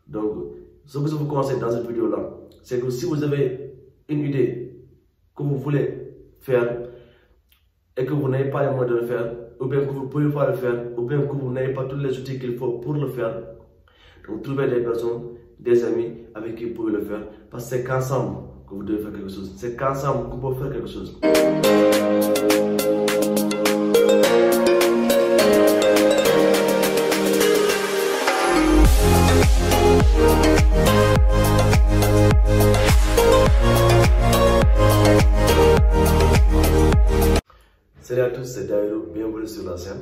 Donc, ce que je vous conseille dans cette vidéo-là, c'est que si vous avez une idée que vous voulez faire et que vous n'avez pas les moyens de le faire, ou bien que vous ne pouvez pas le faire, ou bien que vous n'avez pas tous les outils qu'il faut pour le faire, donc trouvez des personnes, des amis avec qui vous pouvez le faire, parce que c'est qu'ensemble que vous devez faire quelque chose. C'est qu'ensemble que vous pouvez faire quelque chose. Salut à tous, c'est Dairo, bienvenue sur la chaîne.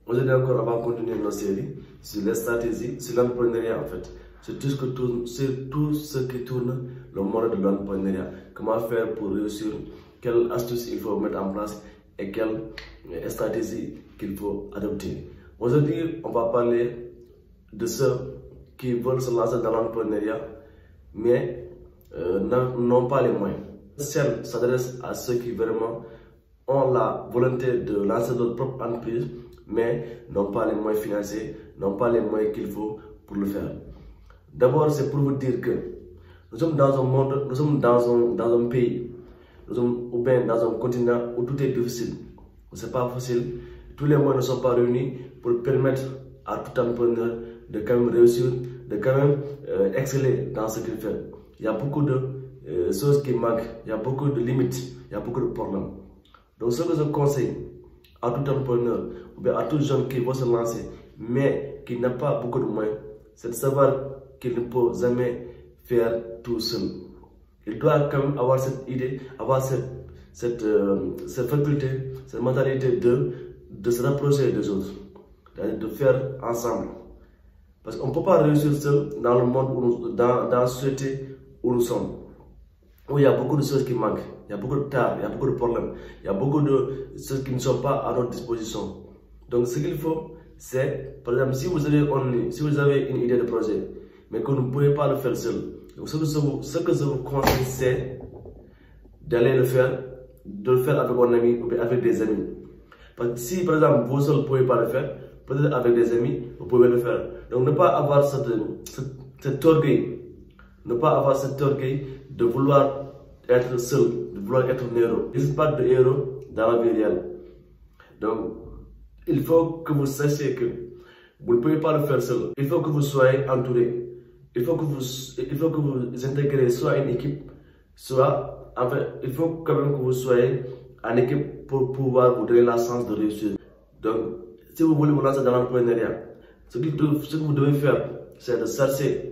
Aujourd'hui encore, on va continuer nos séries sur les stratégies, sur l'entrepreneuriat en fait. C'est tout ce qui tourne le monde de l'entrepreneuriat. Comment faire pour réussir, quelles astuces il faut mettre en place et quelles stratégies qu'il faut adopter. Aujourd'hui, on va parler de ceux qui veulent se lancer dans l'entrepreneuriat, mais n'ont pas les moyens. Cette chaîne s'adresse à ceux qui vraiment ont la volonté de lancer leur propre entreprise, mais n'ont pas les moyens financiers, n'ont pas les moyens qu'il faut pour le faire. D'abord, c'est pour vous dire que nous sommes dans un monde, nous sommes dans un pays, nous sommes ou bien dans un continent où tout est difficile. Ce n'est pas facile. Tous les moyens ne sont pas réunis pour permettre à tout entrepreneur de quand même réussir, de quand même exceller dans ce qu'il fait. Il y a beaucoup de choses qui manquent, il y a beaucoup de limites, il y a beaucoup de problèmes. Donc ce que je conseille à tout entrepreneur ou bien à tout jeune qui veut se lancer mais qui n'a pas beaucoup de moyens, c'est de savoir qu'il ne peut jamais faire tout seul. Il doit quand même avoir cette idée, avoir cette faculté, cette mentalité de se rapprocher des autres, de faire ensemble. Parce qu'on ne peut pas réussir seul dans le monde, dans la société où nous sommes, où il y a beaucoup de choses qui manquent, il y a beaucoup de tard, il y a beaucoup de problèmes, il y a beaucoup de choses qui ne sont pas à notre disposition. Donc ce qu'il faut, c'est, par exemple, si vous avez une idée de projet, mais que vous ne pouvez pas le faire seul, donc ce que je vous conseille, c'est d'aller le faire, de le faire avec un ami ou avec des amis. Parce que si, par exemple, vous seul ne pouvez pas le faire, peut-être avec des amis, vous pouvez le faire. Donc ne pas avoir cet orgueil, ne pas avoir cet orgueil de vouloir être seul, de vouloir être un héros. Il n'y a pas de héros dans la vie réelle. Donc, il faut que vous sachiez que vous ne pouvez pas le faire seul. Il faut que vous soyez entouré. Il faut que vous intégrez soit une équipe, soit, enfin, il faut quand même que vous soyez en équipe pour pouvoir vous donner la chance de réussir. Donc, si vous voulez vous lancer dans l'entrepreneuriat, ce que vous devez faire, c'est de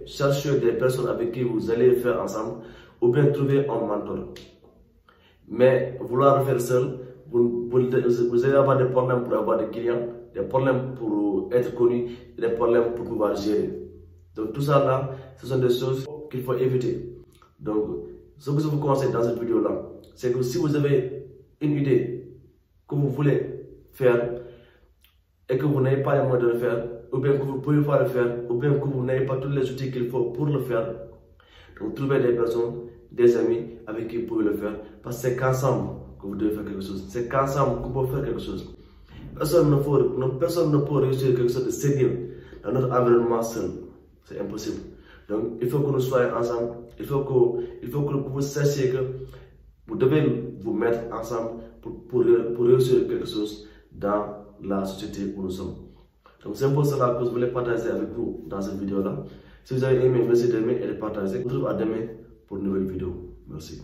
chercher des personnes avec qui vous allez faire ensemble, ou bien trouver un mentor. Mais vouloir le faire seul, vous allez avoir des problèmes pour avoir des clients, des problèmes pour être connu, des problèmes pour pouvoir gérer. Donc tout ça là, ce sont des choses qu'il faut éviter. Donc ce que je vous conseille dans cette vidéo là, c'est que si vous avez une idée que vous voulez faire et que vous n'avez pas les moyens de le faire, ou bien que vous ne pouvez pas le faire, ou bien que vous n'avez pas tous les outils qu'il faut pour le faire, donc trouvez des personnes, des amis avec qui vous pouvez le faire, parce que c'est qu'ensemble que vous devez faire quelque chose. C'est qu'ensemble que vous pouvez faire quelque chose. Personne ne peut réussir quelque chose de sérieux dans notre environnement seul. C'est impossible. Donc il faut que nous soyons ensemble. Il faut que vous sachiez que vous devez vous mettre ensemble pour réussir quelque chose dans la société où nous sommes. Donc c'est pour cela que je voulais partager avec vous dans cette vidéo-là. Si vous avez aimé, merci d'aimer et de partager. On se retrouve à demain pour une nouvelle vidéo. Merci.